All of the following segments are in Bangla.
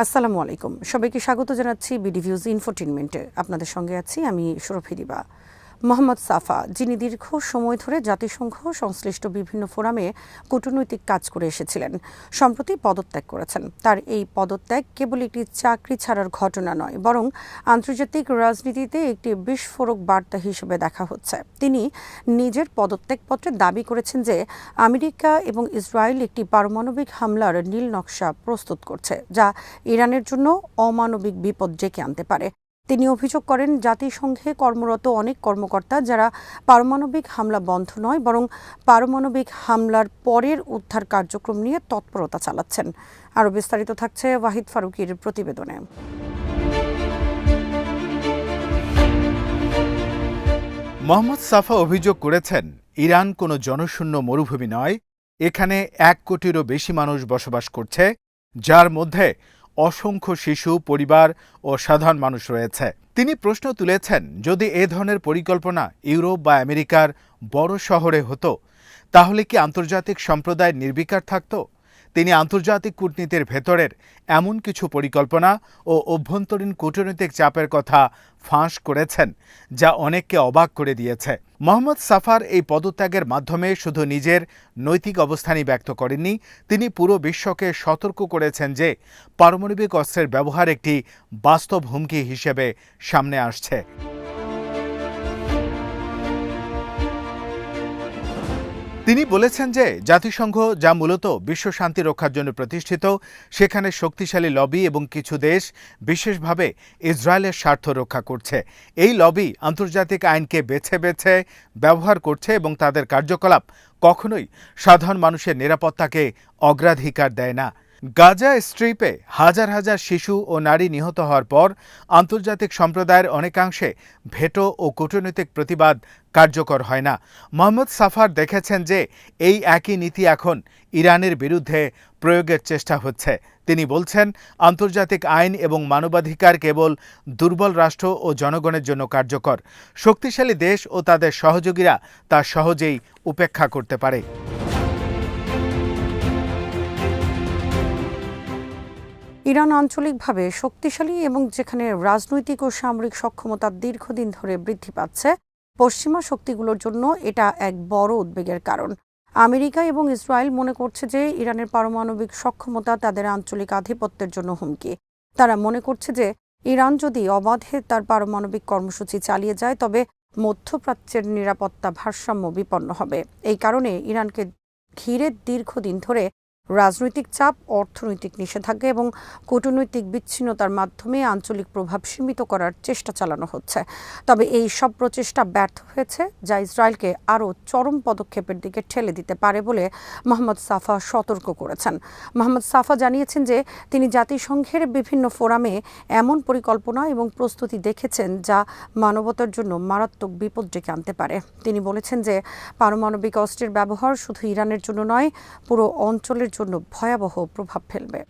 আসসালামু আলাইকুম, সবাইকে স্বাগত জানাচ্ছি বিডিভিউজ ইনফোটেইনমেন্টে। আপনাদের সঙ্গে আছি আমি শরফি দিবা। মোহাম্মদ সাফা, যিনি দীর্ঘ সময় ধরে জাতিসংঘ সংশ্লিষ্ট বিভিন্ন ফোরামে কূটনৈতিক কাজ করে এসেছিলেন, সম্প্রতি পদত্যাগ করেছেন। তার এই পদত্যাগ কেবল একটি চাকরি ছাড়ার ঘটনা নয়, বরং আন্তর্জাতিক রাজনীতিতে একটি বিস্ফোরক বার্তা হিসেবে দেখা হচ্ছে। তিনি নিজের পদত্যাগপত্রে দাবি করেছেন যে আমেরিকা এবং ইসরায়েল একটি পারমাণবিক হামলার নীল নকশা প্রস্তুত করছে, যা ইরানের জন্য অমানবিক বিপদ ডেকে আনতে পারে। তিনি অভিযোগ করেন, জাতিসংঘে কর্মরত অনেক কর্মকর্তা যারা পারমাণবিক হামলা বন্ধ নয় বরং পারমাণবিক হামলার পরের উদ্ধার কার্যক্রম নিয়ে তৎপরতা চালাচ্ছেন। আরও বিস্তারিত থাকছে ওয়াহিদ ফারুকীর প্রতিবেদনে। মোহাম্মদ সাফা অভিযোগ করেছেন, ইরান কোনো জনশূন্য মরুভূমি নয়, এখানে 1 কোটিরও বেশি মানুষ বসবাস করছে, যার মধ্যে অসংখ্য শিশু, পরিবার ও সাধারণ মানুষ রয়েছে। তিনি প্রশ্ন তুলেছেন, যদি এ ধরনের পরিকল্পনা ইউরোপ বা আমেরিকার বড় শহরে হতো, তাহলে কি আন্তর্জাতিক সম্প্রদায় নির্বিকার থাকত? তিনি আন্তর্জাতিক কূটনীতির ভেতরের এমন কিছু পরিকল্পনা ও অভ্যন্তরীণ কূটনৈতিক চাপের কথা ফাঁস করেছেন, যা অনেককে অবাক করে দিয়েছে। মোহাম্মদ সাফার এই পদত্যাগের মাধ্যমে শুধু নিজের নৈতিক অবস্থানই ব্যক্ত করেননি, তিনি পুরো বিশ্বকে সতর্ক করেছেন যে পারমাণবিক অস্ত্রের ব্যবহার একটি বাস্তব হুমকি হিসেবে সামনে আসছে। তিনি বলেছেন যে জাতিসংঘ, যা মূলত বিশ্ব শান্তি রক্ষার জন্য প্রতিষ্ঠিত, সেখানে শক্তিশালী লবি এবং কিছু দেশ বিশেষভাবে ইসরায়েলের স্বার্থ রক্ষা করছে। এই লবি আন্তর্জাতিক আইনকে বেছে বেছে ব্যবহার করছে এবং তাদের কার্যকলাপ কখনোই সাধারণ মানুষের নিরাপত্তাকে অগ্রাধিকার দেয় না। গাজা স্ট্রিপে হাজার হাজার শিশু ও নারী নিহত হওয়ার পর আন্তর্জাতিক সম্প্রদায়ের অনেকাংশে ভেটো ও কূটনৈতিক প্রতিবাদ কার্যকর হয় না। মোহাম্মদ সাফার দেখেছেন যে এই একই নীতি এখন ইরানের বিরুদ্ধে প্রয়োগের চেষ্টা হচ্ছে। তিনি বলছেন, আন্তর্জাতিক আইন এবং মানবাধিকার কেবল দুর্বল রাষ্ট্র ও জনগণের জন্য কার্যকর। শক্তিশালী দেশ ও তাদের সহযোগীরা তা সহজেই উপেক্ষা করতে পারে। ইরান আঞ্চলিকভাবে শক্তিশালী এবং যেখানে রাজনৈতিক ও সামরিক সক্ষমতা দীর্ঘদিন ধরে বৃদ্ধি পাচ্ছে, পশ্চিমা শক্তিগুলোর জন্য এটা এক বড় উদ্বেগের কারণ। আমেরিকা এবং ইসরায়েল মনে করছে যে ইরানের পারমাণবিক সক্ষমতা তাদের আঞ্চলিক আধিপত্যের জন্য হুমকি। তারা মনে করছে যে ইরান যদি অবাধে তার পারমাণবিক কর্মসূচি চালিয়ে যায়, তবে মধ্যপ্রাচ্যের নিরাপত্তা ভারসাম্য বিপন্ন হবে। এই কারণে ইরানকে ঘিরে দীর্ঘদিন ধরে রাজনৈতিক চাপ, অর্থনৈতিক নিষেধাজ্ঞা এবং কূটনৈতিক বিচ্ছিন্নতার মাধ্যমে আঞ্চলিক প্রভাব সীমিত করার চেষ্টা চালানো হচ্ছে। তবে এই সব প্রচেষ্টা ব্যর্থ হয়েছে, যা ইসরায়েলকে আরও চরম পদক্ষেপের দিকে ঠেলে দিতে পারে বলে মোহাম্মদ সাফা সতর্ক করেছেন। মোহাম্মদ সাফা জানিয়েছেন যে তিনি জাতিসংঘের বিভিন্ন ফোরামে এমন পরিকল্পনা এবং প্রস্তুতি দেখেছেন যা মানবতার জন্য মারাত্মক বিপদ ডেকে আনতে পারে। তিনি বলেছেন যে পারমাণবিক অস্ত্রের ব্যবহার শুধু ইরানের জন্য নয়, পুরো অঞ্চলের জন্য ভয়াবহ প্রভাব ফেলবে।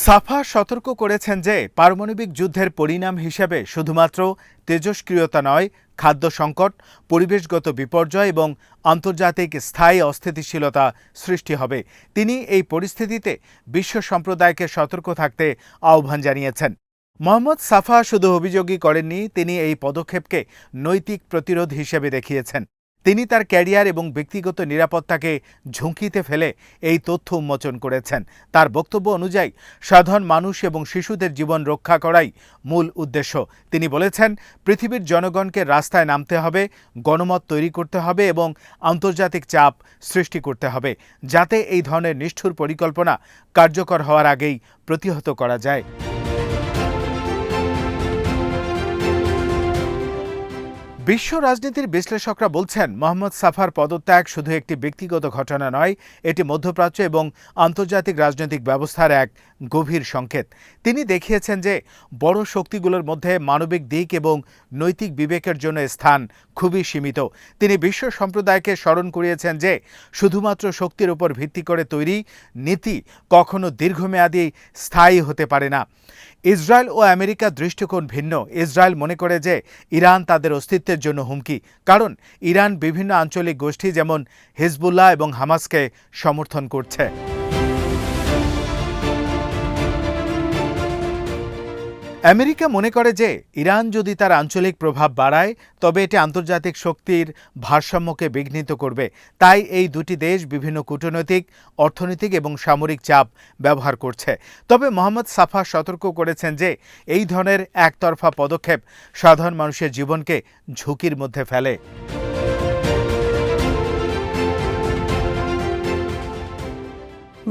সাফা সতর্ক করেছেন যে পারমাণবিক যুদ্ধের পরিণাম হিসেবে শুধুমাত্র তেজস্ক্রিয়তা নয়, খাদ্য সংকট, পরিবেশগত বিপর্যয় এবং আন্তর্জাতিক স্থায়ী অস্থিতিশীলতা সৃষ্টি হবে। তিনি এই পরিস্থিতিতে বিশ্ব সম্প্রদায়কে সতর্ক থাকতে আহ্বান জানিয়েছেন। মোহাম্মদ সাফা শুধু অভিযোগই করেননি, তিনি এই পদক্ষেপকে নৈতিক প্রতিরোধ হিসেবে দেখিয়েছেন। তিনি তার ক্যারিয়ার এবং ব্যক্তিগত নিরাপত্তাকে ঝুঁকিতে ফেলে এই তথ্য উন্মোচন করেছেন। তার বক্তব্য অনুযায়ী সাধারণ মানুষ এবং শিশুদের জীবন রক্ষা করাই মূল উদ্দেশ্য। তিনি বলেছেন, পৃথিবীর জনগণকে রাস্তায় নামতে হবে, গণমত তৈরি করতে হবে এবং আন্তর্জাতিক চাপ সৃষ্টি করতে হবে, যাতে এই ধরনের নিষ্ঠুর পরিকল্পনা কার্যকর হওয়ার আগেই প্রতিহত করা যায়। বিশ্ব রাজনীতির বিশ্লেষকরা বলছেন, মোহাম্মদ সাফার পদত্যাগ শুধু একটি ব্যক্তিগত ঘটনা নয়, এটি মধ্যপ্রাচ্য এবং আন্তর্জাতিক রাজনৈতিক ব্যবস্থার এক গভীর সংকেত। তিনি দেখিয়েছেন যে বড় শক্তিগুলোর মধ্যে মানবিক দিক এবং নৈতিক বিবেকের জন্য স্থান খুবই সীমিত। তিনি বিশ্ব সম্প্রদায়কে স্মরণ করিয়েছেন যে শুধুমাত্র শক্তির উপর ভিত্তি করে তৈরি নীতি কখনো দীর্ঘমেয়াদী স্থায়ী হতে পারে না। ইসরায়েল ও আমেরিকার দৃষ্টিকোণ ভিন্ন। ইসরায়েল মনে করে যে ইরান তাদের অস্তিত্বের জন্য হুমকি, কারণ ইরান বিভিন্ন আঞ্চলিক গোষ্ঠী যেমন হিজবুল্লাহ এবং হামাসকে সমর্থন করছে। আমেরিকা মনে করে যে ইরান যদি তার আঞ্চলিক প্রভাব বাড়ায় তবে এটি আন্তর্জাতিক শক্তির ভারসাম্যকে বিঘ্নিত করবে। তাই এই দুটি দেশ বিভিন্ন কূটনৈতিক, অর্থনৈতিক এবং সামরিক চাপ ব্যবহার করছে। তবে মোহাম্মদ সাফা সতর্ক করেছেন যে এই ধরনের একতরফা পদক্ষেপ সাধারণ মানুষের জীবনকে ঝুঁকির মধ্যে ফেলে।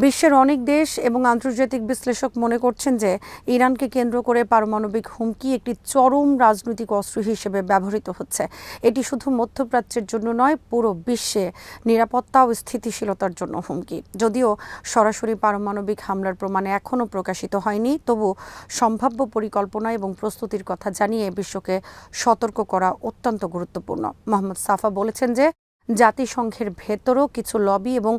বিশ্বের অনেক দেশ এবং আন্তর্জাতিক বিশ্লেষক মনে করছেন যে ইরানকে কেন্দ্র করে পারমাণবিক হুমকি একটি চরম রাজনৈতিক অস্ত্র হিসেবে ব্যবহৃত হচ্ছে। এটি শুধু মধ্যপ্রাচ্যের জন্য নয়, পুরো বিশ্বে নিরাপত্তা ও স্থিতিশীলতার জন্য হুমকি। যদিও সরাসরি পারমাণবিক হামলার প্রমাণ এখনও প্রকাশিত হয়নি, তবু সম্ভাব্য পরিকল্পনা এবং প্রস্তুতির কথা জানিয়ে বিশ্বকে সতর্ক করা অত্যন্ত গুরুত্বপূর্ণ। মোহাম্মদ সাফা বলেছেন যে জাতিসংঘের ভেতরও কিছু লবি এবং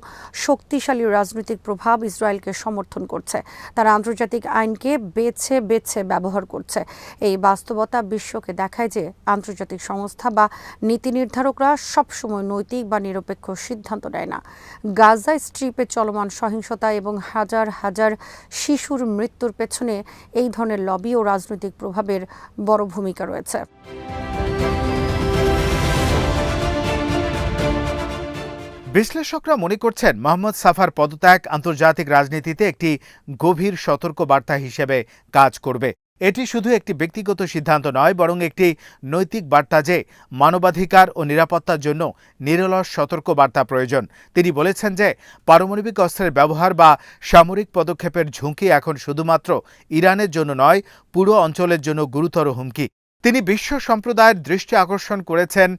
শক্তিশালী রাজনৈতিক প্রভাব ইসরায়েলকে সমর্থন করছে। তারা আন্তর্জাতিক আইনকে বেছে বেছে ব্যবহার করছে। এই বাস্তবতা বিশ্বকে দেখায় যে আন্তর্জাতিক সংস্থা বা নীতি নির্ধারকরা সবসময় নৈতিক বা নিরপেক্ষ সিদ্ধান্ত নেয় না। গাজা স্ট্রিপে চলমান সহিংসতা এবং হাজার হাজার শিশুর মৃত্যুর পেছনে এই ধরনের লবি ও রাজনৈতিক প্রভাবের বড় ভূমিকা রয়েছে। বিশ্লেষকরা মনে করছেন মোহাম্মদ সাফার পদত্যাগ আন্তর্জাতিক রাজনীতিতে একটি গভীর সতর্ক বার্তা হিসেবে কাজ করবে। এটি শুধু একটি ব্যক্তিগত সিদ্ধান্ত নয়, বরং একটি নৈতিক বার্তা যে মানবাধিকার ও নিরাপত্তার জন্য নিরলস সতর্ক বার্তা প্রয়োজন। তিনি বলেছেন যে পারমাণবিক অস্ত্রের ব্যবহার বা সামরিক পদক্ষেপের ঝুঁকি এখন শুধুমাত্র ইরানের জন্য নয়, পুরো অঞ্চলের জন্য গুরুতর হুমকি। তিনি বিশ্ব সম্প্রদায়ের দৃষ্টি আকর্ষণ করেছেন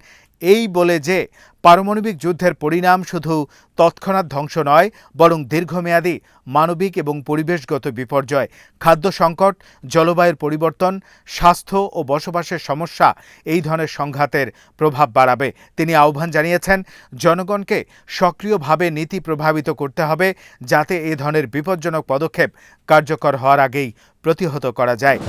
এই বলে যে পারমাণবিক যুদ্ধের পরিণাম শুধু তৎক্ষণাৎ ধ্বংস নয়, বরং দীর্ঘমেয়াদী মানবিক এবং পরিবেশগত বিপর্যয়, খাদ্য সংকট, জলবায়ুর পরিবর্তন, স্বাস্থ্য ও বসবাসের সমস্যা এই ধরনের সংঘাতের প্রভাব বাড়াবে। তিনি আহ্বান জানিয়েছেন জনগণকে সক্রিয়ভাবে নীতি প্রভাবিত করতে হবে, যাতে এই ধরনের বিপজ্জনক পদক্ষেপ কার্যকর হওয়ার আগেই প্রতিহত করা যায়।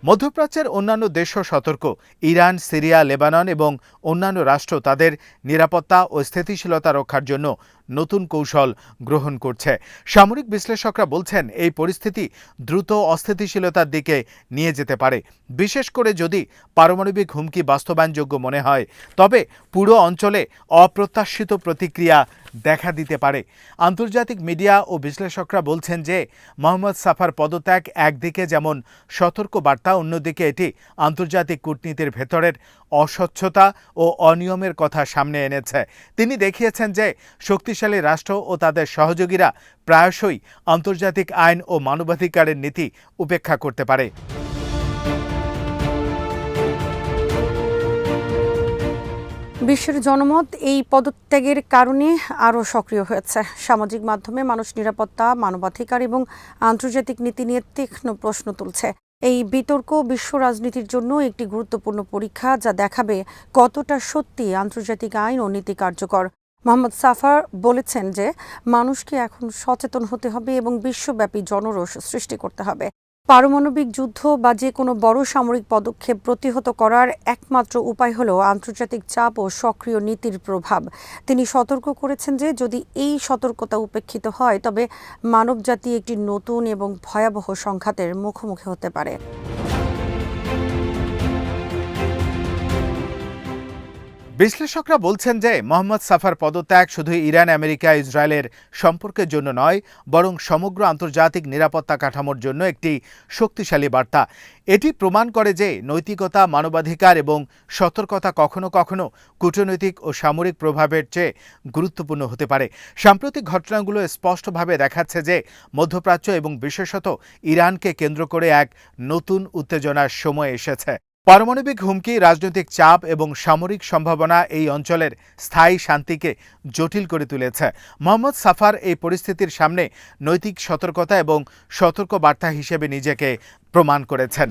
মধ্যপ্রাচ্যের অন্যান্য দেশও সতর্ক। ইরান, সিরিয়া, লেবানন এবং অন্যান্য রাষ্ট্র তাদের নিরাপত্তা ও স্থিতিশীলতা রক্ষার জন্য নতুন কৌশল গ্রহণ করছে। সামরিক বিশ্লেষকরা বলছেন এই পরিস্থিতি দ্রুত অস্থিতিশীলতার দিকে নিয়ে যেতে পারে। বিশেষ করে যদি পারমাণবিক হুমকি বাস্তবায়নযোগ্য মনে হয়, তবে পুরো অঞ্চলে অপ্রত্যাশিত প্রতিক্রিয়া দেখা দিতে পারে। আন্তর্জাতিক মিডিয়া ও বিশ্লেষকরা বলছেন যে মোহাম্মদ সাফার পদত্যাগ একদিকে যেমন সতর্ক বার্তা, অন্যদিকে এটি আন্তর্জাতিক কূটনীতির ভেতরের অস্বচ্ছতা ও অনিয়মের কথা সামনে এনেছে। তিনি দেখিয়েছেন যে শক্তিশালী রাষ্ট্র ও তাদের সহযোগীরা প্রায়শই আন্তর্জাতিক আইন ও মানবাধিকারের নীতি উপেক্ষা করতে পারে। বিশ্বের জনমত এই পদত্যাগের কারণে আরও সক্রিয় হয়েছে। সামাজিক মাধ্যমে মানুষ নিরাপত্তা, মানবাধিকার এবং আন্তর্জাতিক নীতি নিয়ে তীক্ষ্ণ প্রশ্ন তুলছে। এই বিতর্ক বিশ্ব রাজনীতির জন্য একটি গুরুত্বপূর্ণ পরীক্ষা, যা দেখাবে কতটা সত্যি আন্তর্জাতিক আইন ও নীতি কার্যকর। মোহাম্মদ সাফার বলেছেন যে মানুষকে এখন সচেতন হতে হবে এবং বিশ্বব্যাপী জনরোষ সৃষ্টি করতে হবে। পারমাণবিক যুদ্ধ বা যে কোনো বড় সামরিক পদক্ষেপ প্রতিহত করার একমাত্র উপায় হল আন্তর্জাতিক চাপ ও সক্রিয় নীতির প্রভাব। তিনি সতর্ক করেছেন যে যদি এই সতর্কতা উপেক্ষিত হয়, তবে মানবজাতি একটি নতুন এবং ভয়াবহ সংঘাতের মুখোমুখি হতে পারে। বিশ্লেষকরা বলছেন যে মোহাম্মদ সাফার পদত্যাগ শুধু ইরান, আমেরিকা, ইসরায়েলের সম্পর্কের জন্য নয়, বরং সমগ্র আন্তর্জাতিক নিরাপত্তা কাঠামোর জন্য একটি শক্তিশালী বার্তা। এটি প্রমাণ করে যে নৈতিকতা, মানবাধিকার এবং সতর্কতা কখনো কখনো কূটনৈতিক ও সামরিক প্রভাবের চেয়ে গুরুত্বপূর্ণ হতে পারে। সাম্প্রতিক ঘটনাগুলো স্পষ্টভাবে দেখাচ্ছে যে মধ্যপ্রাচ্য এবং বিশেষত ইরানকে কেন্দ্র করে এক নতুন উত্তেজনার সময় এসেছে। পারমাণবিক হুমকি, রাজনৈতিক চাপ এবং সামরিক সম্ভাবনা এই অঞ্চলের স্থায়ী শান্তিকে জটিল করে তুলেছে। মোহাম্মদ সাফার এই পরিস্থিতির সামনে নৈতিক সতর্কতা এবং সতর্ক বার্তা হিসেবে নিজেকে প্রমাণ করেছেন।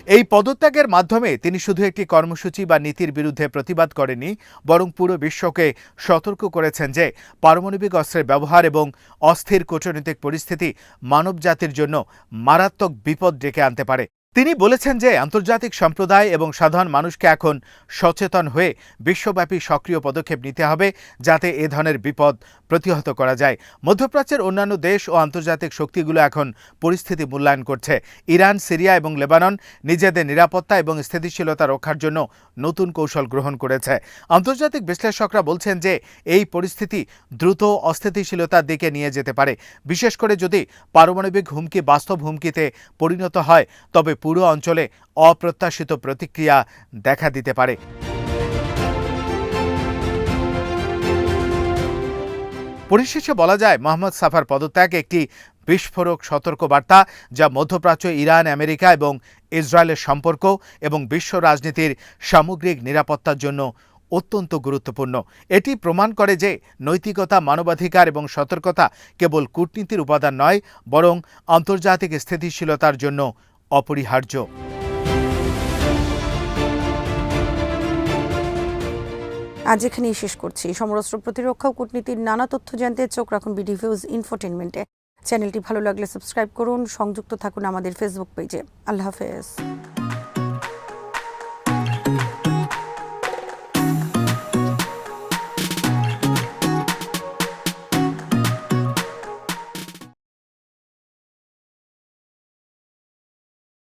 এই পদত্যাগের মাধ্যমে তিনি শুধু একটি কর্মসূচি বা নীতির বিরুদ্ধে প্রতিবাদ করেননি, বরং পুরো বিশ্বকে সতর্ক করেছেন যে পারমাণবিক অস্ত্রের ব্যবহার এবং অস্থির কূটনৈতিক পরিস্থিতি মানবজাতির জন্য মারাত্মক বিপদ ডেকে আনতে পারে। তিনি বলেছেন যে আন্তর্জাতিক সম্প্রদায় এবং সাধারণ মানুষকে এখন সচেতন হয়ে বিশ্বব্যাপী সক্রিয় পদক্ষেপ নিতে হবে, যাতে এ ধরনের বিপদ প্রতিহত করা যায়। মধ্যপ্রাচ্যের অন্যান্য দেশ ও আন্তর্জাতিক শক্তিগুলো এখন পরিস্থিতি মূল্যায়ন করছে। ইরান, সিরিয়া এবং লেবানন নিজেদের নিরাপত্তা এবং স্থিতিশীলতা রক্ষার জন্য নতুন কৌশল গ্রহণ করেছে। আন্তর্জাতিক বিশ্লেষকরা বলছেন যে এই পরিস্থিতি দ্রুত অস্থিতিশীলতার দিকে নিয়ে যেতে পারে, বিশেষ করে যদি পারমাণবিক হুমকি বাস্তব হুমকিতে পরিণত হয়, তবে পুরো অঞ্চলে অপ্রত্যাশিত প্রতিক্রিয়া দেখা দিতে পারে। পরিশেষে বলা যায়, মোহাম্মদ সাফার পদত্যাগ একটি বিস্ফোরক সতর্কবার্তা, যা মধ্যপ্রাচ্য, ইরান, আমেরিকা এবং ইসরায়েলের সম্পর্ক এবং বিশ্ব রাজনীতির সামগ্রিক নিরাপত্তার জন্য অত্যন্ত গুরুত্বপূর্ণ। এটি প্রমাণ করে যে নৈতিকতা, মানবাধিকার এবং সতর্কতা কেবল কূটনীতির উপাদান নয়, বরং আন্তর্জাতিক স্থিতিশীলতার জন্য অপরিহার্য। আজ এখানেই শেষ করছি। সমরাস্ত্র প্রতিরক্ষা ও কূটনীতির নানা তথ্য জানতে চোখ রাখুন বিডি ভিউজ ইনফোটেনমেন্টে। চ্যানেলটি ভালো লাগলে সাবস্ক্রাইব করুন, সংযুক্ত থাকুন আমাদের ফেসবুক পেজে। আল্লাহ হাফেজ।